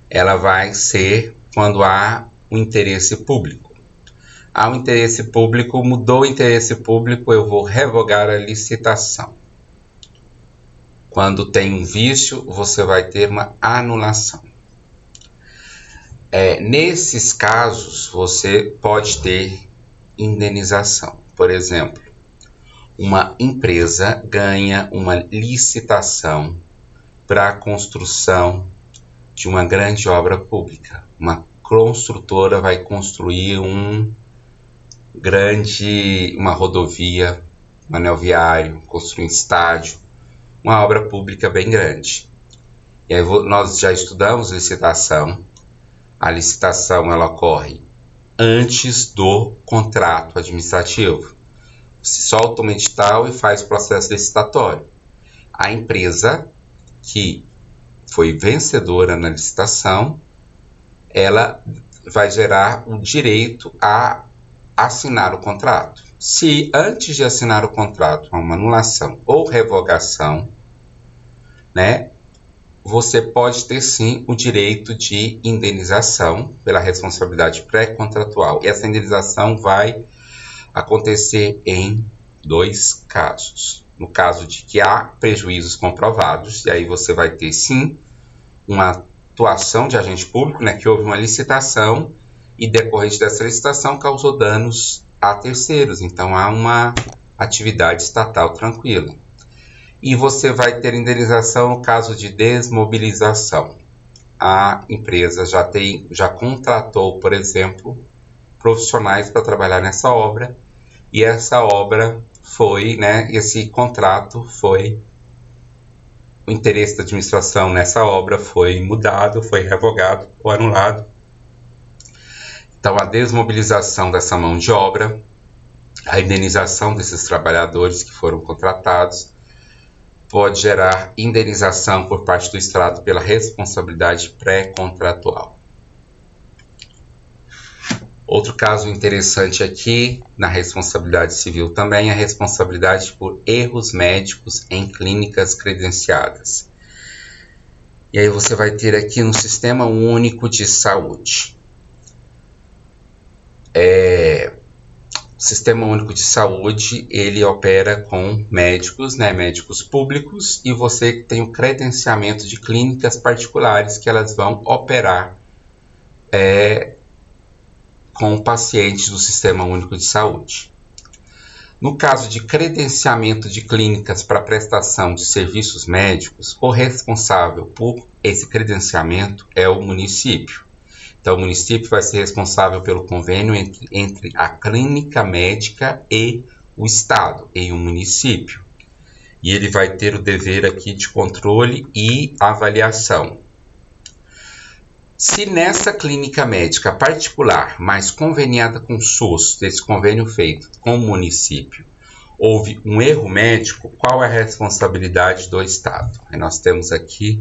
ela vai ser quando há um interesse público. Há um interesse público, mudou o interesse público, eu vou revogar a licitação. Quando tem um vício, você vai ter uma anulação. Nesses casos, você pode ter indenização. Por exemplo, uma empresa ganha uma licitação para a construção de uma grande obra pública. Uma construtora vai construir uma rodovia, um anel viário, construir um estádio, uma obra pública bem grande. E aí nós já estudamos licitação. A licitação ela ocorre antes do contrato administrativo. Você solta um edital e faz o processo licitatório. A empresa que foi vencedora na licitação, ela vai gerar o direito a assinar o contrato. Se antes de assinar o contrato há uma anulação ou revogação, né, você pode ter sim o direito de indenização pela responsabilidade pré-contratual. E essa indenização vai acontecer em 2 casos. No caso de que há prejuízos comprovados, e aí você vai ter sim uma atuação de agente público, né, que houve uma licitação e decorrente dessa licitação causou danos a terceiros, então há uma atividade estatal tranquila. E você vai ter indenização no caso de desmobilização. A empresa já contratou, por exemplo, profissionais para trabalhar nessa obra, e essa obra foi, né, esse contrato foi, o interesse da administração nessa obra foi mudado, foi revogado ou anulado. Então, a desmobilização dessa mão de obra, a indenização desses trabalhadores que foram contratados, pode gerar indenização por parte do Estado pela responsabilidade pré-contratual. Outro caso interessante aqui, na responsabilidade civil também, é a responsabilidade por erros médicos em clínicas credenciadas. E aí você vai ter aqui no Sistema Único de Saúde. O Sistema Único de Saúde, ele opera com médicos, né, médicos públicos, e você tem o credenciamento de clínicas particulares que elas vão operar com pacientes do Sistema Único de Saúde. No caso de credenciamento de clínicas para prestação de serviços médicos, o responsável por esse credenciamento é o município. Então, o município vai ser responsável pelo convênio entre a clínica médica e o Estado, em um município. E ele vai ter o dever aqui de controle e avaliação. Se nessa clínica médica particular, mas conveniada com o SUS, desse convênio feito com o município, houve um erro médico, qual é a responsabilidade do Estado? Aí nós temos aqui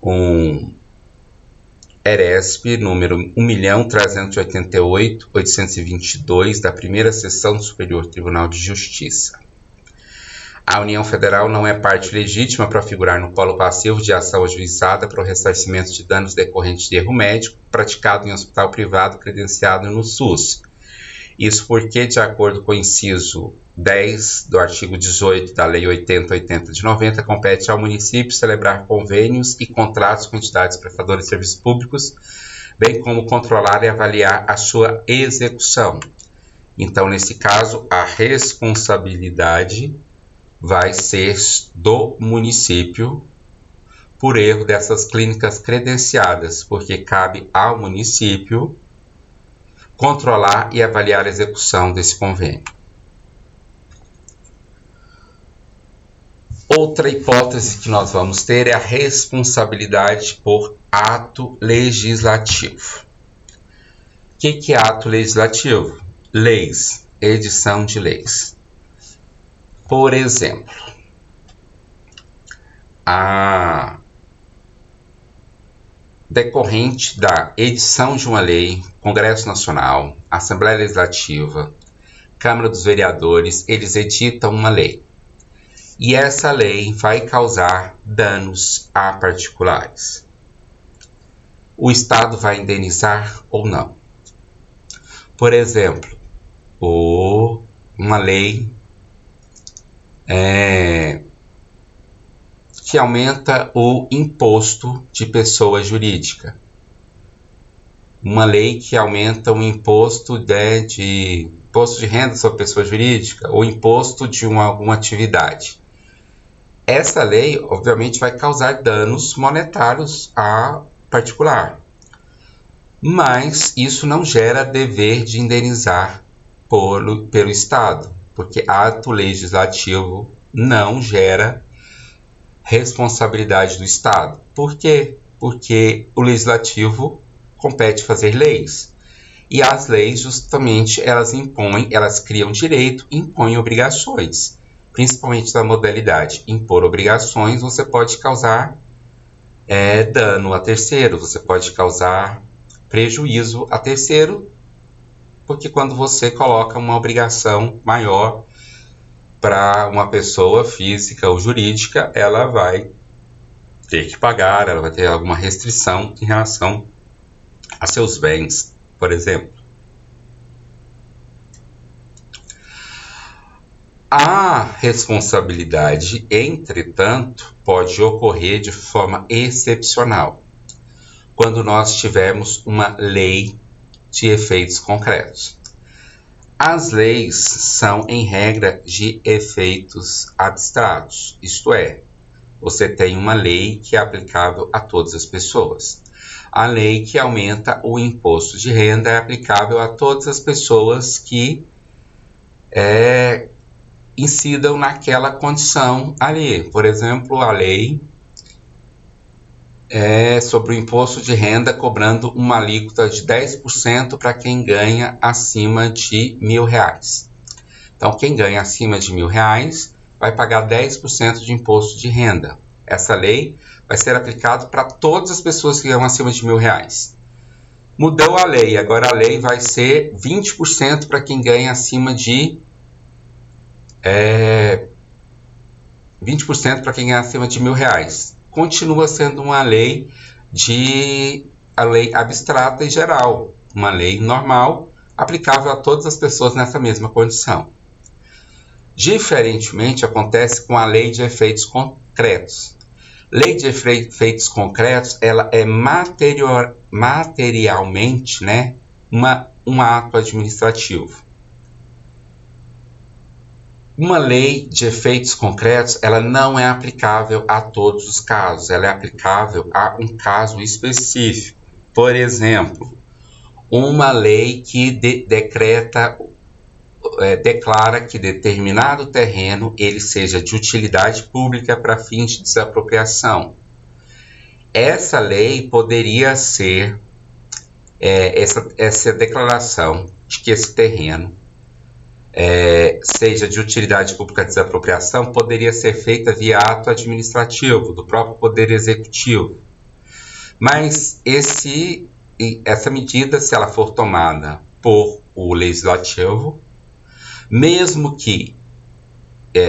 um ERESP número 1.388.822 da primeira Seção do Superior Tribunal de Justiça. A União Federal não é parte legítima para figurar no polo passivo de ação ajuizada para o ressarcimento de danos decorrentes de erro médico praticado em hospital privado credenciado no SUS. Isso porque, de acordo com o inciso 10 do artigo 18 da Lei 8080 de 90, compete ao município celebrar convênios e contratos com entidades prestadoras de serviços públicos, bem como controlar e avaliar a sua execução. Então, nesse caso, a responsabilidade vai ser do município por erro dessas clínicas credenciadas, porque cabe ao município controlar e avaliar a execução desse convênio. Outra hipótese que nós vamos ter é a responsabilidade por ato legislativo. O que é ato legislativo? Leis, edição de leis. Por exemplo, a decorrente da edição de uma lei, Congresso Nacional, Assembleia Legislativa, Câmara dos Vereadores, eles editam uma lei. E essa lei vai causar danos a particulares. O Estado vai indenizar ou não? Por exemplo, uma lei que aumenta o imposto de pessoa jurídica. Uma lei que aumenta o imposto de renda sobre pessoa jurídica ou imposto de alguma atividade. Essa lei, obviamente, vai causar danos monetários a particular. Mas isso não gera dever de indenizar pelo Estado, porque ato legislativo não gera responsabilidade do Estado. Por quê? Porque o legislativo compete fazer leis. E as leis, justamente, elas criam direito e impõem obrigações. Principalmente da modalidade impor obrigações, você pode causar dano a terceiro, você pode causar prejuízo a terceiro, porque quando você coloca uma obrigação maior para uma pessoa física ou jurídica, ela vai ter que pagar, ela vai ter alguma restrição em relação a seus bens, por exemplo. A responsabilidade, entretanto, pode ocorrer de forma excepcional, quando nós tivermos uma lei de efeitos concretos. As leis são, em regra, de efeitos abstratos, isto é, você tem uma lei que é aplicável a todas as pessoas. A lei que aumenta o imposto de renda é aplicável a todas as pessoas que incidam naquela condição ali. Por exemplo, a lei sobre o imposto de renda cobrando uma alíquota de 10% para quem ganha acima de R$1.000. Então, quem ganha acima de R$1.000 vai pagar 10% de imposto de renda. Essa lei vai ser aplicada para todas as pessoas que ganham acima de R$1.000. Mudou a lei, agora a lei vai ser 20% para quem ganha acima de 20% para quem ganha acima de R$1.000. Continua sendo uma lei a lei abstrata e geral, uma lei normal, aplicável a todas as pessoas nessa mesma condição. Diferentemente, acontece com a lei de efeitos concretos. Lei de efeitos concretos, ela é materialmente, um ato administrativo. Uma lei de efeitos concretos, ela não é aplicável a todos os casos, ela é aplicável a um caso específico. Por exemplo, uma lei que declara que determinado terreno ele seja de utilidade pública para fins de desapropriação. Essa lei poderia ser, essa declaração de que esse terreno seja de utilidade pública de desapropriação, poderia ser feita via ato administrativo do próprio Poder Executivo. Mas essa medida, se ela for tomada por o Legislativo, mesmo que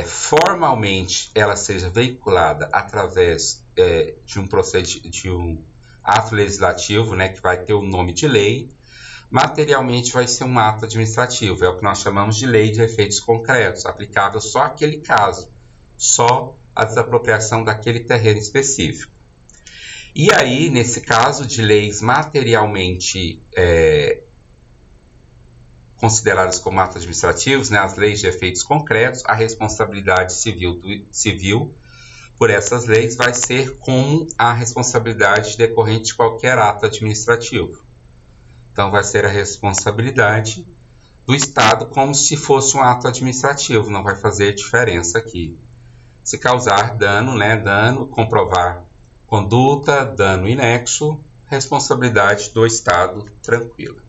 formalmente ela seja veiculada através de um ato legislativo, que vai ter o nome de lei, materialmente vai ser um ato administrativo, é o que nós chamamos de lei de efeitos concretos, aplicável só àquele caso, só a desapropriação daquele terreno específico. E aí, nesse caso de leis materialmente consideradas como atos administrativos, as leis de efeitos concretos, a responsabilidade civil por essas leis vai ser como a responsabilidade decorrente de qualquer ato administrativo. Então, vai ser a responsabilidade do Estado como se fosse um ato administrativo, não vai fazer diferença aqui. Se causar dano, dano, comprovar conduta, dano inexo, responsabilidade do Estado tranquila.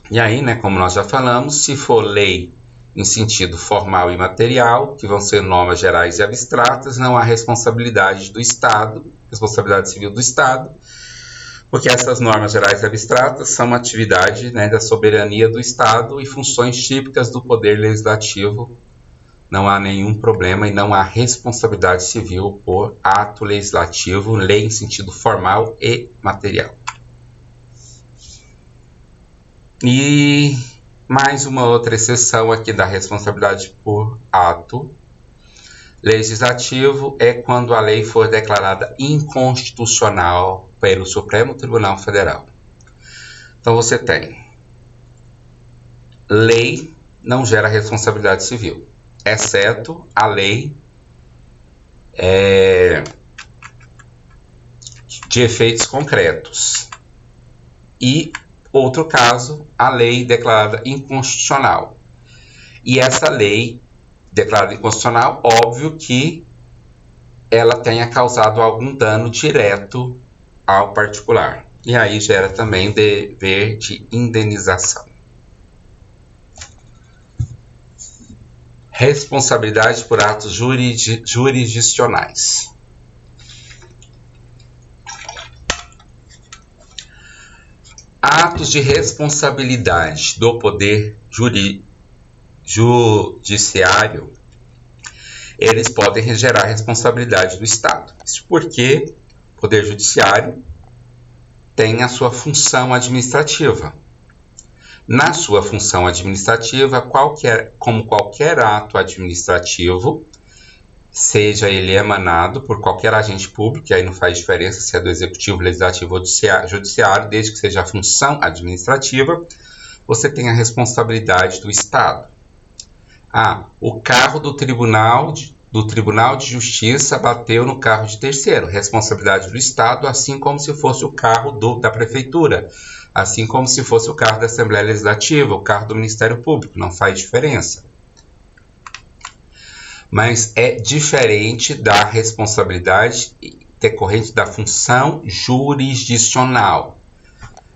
E aí, como nós já falamos, se for lei em sentido formal e material, que vão ser normas gerais e abstratas, não há responsabilidade do Estado, responsabilidade civil do Estado, porque essas normas gerais e abstratas são uma atividade da soberania do Estado e funções típicas do Poder Legislativo. Não há nenhum problema e não há responsabilidade civil por ato legislativo, lei em sentido formal e material. E mais uma outra exceção aqui da responsabilidade por ato legislativo é quando a lei for declarada inconstitucional pelo Supremo Tribunal Federal. Então você tem lei não gera responsabilidade civil, exceto a lei de efeitos concretos. E outro caso, a lei declarada inconstitucional. E essa lei declarada inconstitucional, óbvio que ela tenha causado algum dano direto ao particular. E aí gera também dever de indenização. Responsabilidade por atos jurisdicionais. Atos de responsabilidade do poder judiciário, eles podem gerar responsabilidade do Estado. Isso porque o poder judiciário tem a sua função administrativa. Na sua função administrativa, como qualquer ato administrativo, seja ele emanado por qualquer agente público, que aí não faz diferença se é do executivo, legislativo ou judiciário, desde que seja a função administrativa, você tem a responsabilidade do Estado. O carro do Tribunal de Justiça bateu no carro de terceiro, responsabilidade do Estado, assim como se fosse o carro da Prefeitura, assim como se fosse o carro da Assembleia Legislativa, o carro do Ministério Público, não faz diferença. Mas é diferente da responsabilidade decorrente da função jurisdicional,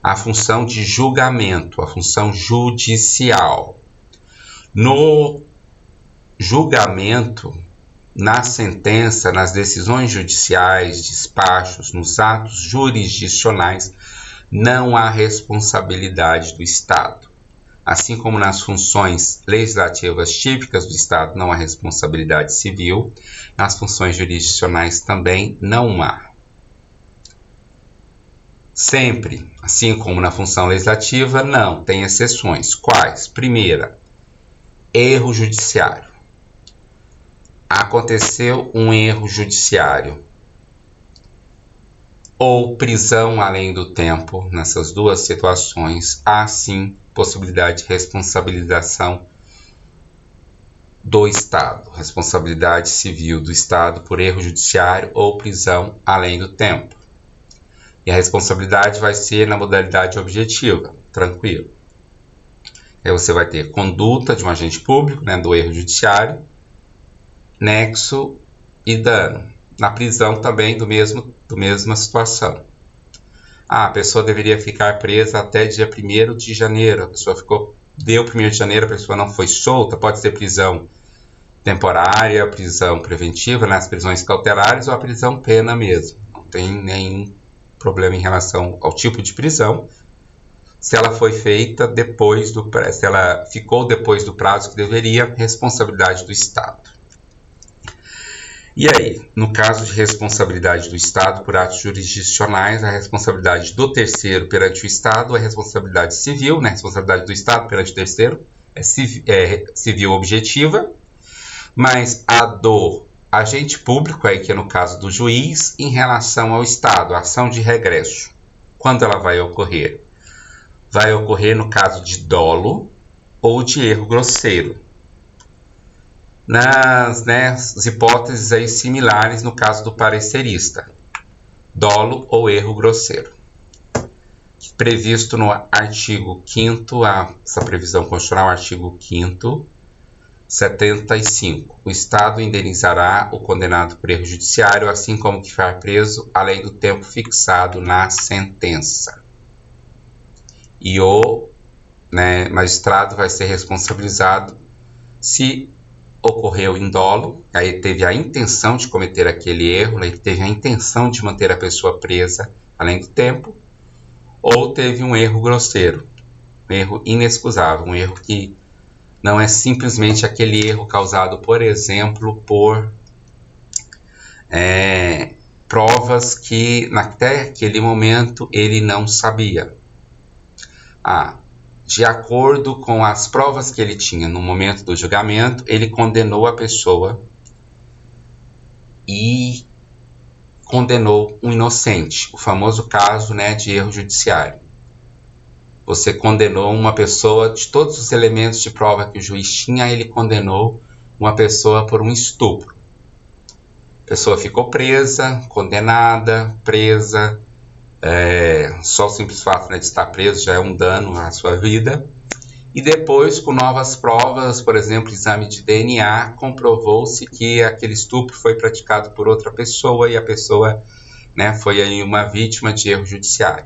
a função de julgamento, a função judicial. No julgamento, na sentença, nas decisões judiciais, despachos, nos atos jurisdicionais, não há responsabilidade do Estado. Assim como nas funções legislativas típicas do Estado não há responsabilidade civil, nas funções jurisdicionais também não há. Sempre, assim como na função legislativa, não, tem exceções. Quais? Primeira, erro judiciário. Aconteceu um erro judiciário ou prisão além do tempo, nessas duas situações, há sim possibilidade de responsabilização do Estado, responsabilidade civil do Estado por erro judiciário ou prisão além do tempo. E a responsabilidade vai ser na modalidade objetiva, tranquilo. Aí você vai ter conduta de um agente público, do erro judiciário, nexo e dano. Na prisão também do mesma situação. A pessoa deveria ficar presa até dia 1º de janeiro. A pessoa deu 1º de janeiro, a pessoa não foi solta. Pode ser prisão temporária, prisão preventiva, nas prisões cautelares ou a prisão pena mesmo. Não tem nenhum problema em relação ao tipo de prisão. Se ela foi feita se ela ficou depois do prazo que deveria, responsabilidade do Estado. E aí, no caso de responsabilidade do Estado por atos jurisdicionais, a responsabilidade do terceiro perante o Estado é responsabilidade civil, A responsabilidade do Estado perante o terceiro é civil objetiva, mas a do agente público, aí que é no caso do juiz, em relação ao Estado, a ação de regresso. Quando ela vai ocorrer? Vai ocorrer no caso de dolo ou de erro grosseiro. Nas hipóteses aí similares no caso do parecerista, dolo ou erro grosseiro. Previsto no artigo 5º, essa previsão constitucional, artigo 5º, 75. O Estado indenizará o condenado por erro judiciário, assim como que ficar preso, além do tempo fixado na sentença. E o magistrado vai ser responsabilizado se ocorreu em dolo, aí teve a intenção de cometer aquele erro, aí teve a intenção de manter a pessoa presa além do tempo, ou teve um erro grosseiro, um erro inexcusável, um erro que não é simplesmente aquele erro causado, por exemplo, por provas que até aquele momento ele não sabia. De acordo com as provas que ele tinha no momento do julgamento, ele condenou a pessoa e condenou um inocente. O famoso caso de erro judiciário. Você condenou uma pessoa, de todos os elementos de prova que o juiz tinha, ele condenou uma pessoa por um estupro. A pessoa ficou presa, condenada, só o simples fato de estar preso já é um dano à sua vida. e depois, com novas provas, por exemplo, exame de DNA, comprovou-se que aquele estupro foi praticado por outra pessoa e a pessoa, né, foi aí uma vítima de erro judiciário.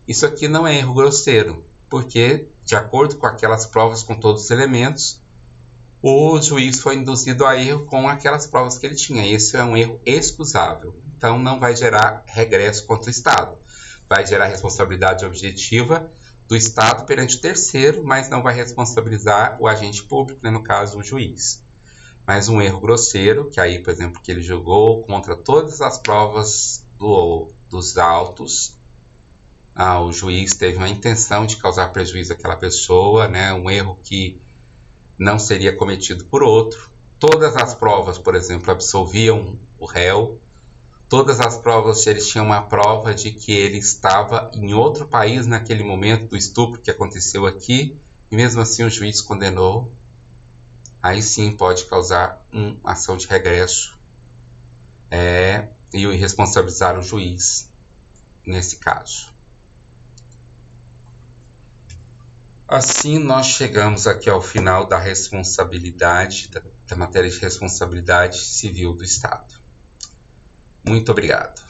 Isso aqui não é erro grosseiro, porque, de acordo com aquelas provas, com todos os elementos, o juiz foi induzido a erro com aquelas provas que ele tinha. Esse é um erro excusável. Então, não vai gerar regresso contra o Estado. Vai gerar responsabilidade objetiva do Estado perante o terceiro, mas não vai responsabilizar o agente público, né, no caso, o juiz. Mas um erro grosseiro, que aí, por exemplo, que ele julgou contra todas as provas dos autos, o juiz teve uma intenção de causar prejuízo àquela pessoa, né, um erro que não seria cometido por outro. Todas as provas, por exemplo, absolviam o réu. Todas as provas, eles tinham uma prova de que ele estava em outro país naquele momento do estupro que aconteceu aqui, e mesmo assim o juiz condenou. Aí sim pode causar uma ação de regresso e responsabilizar o juiz nesse caso. Assim, nós chegamos aqui ao final da responsabilidade, da matéria de responsabilidade civil do Estado. Muito obrigado.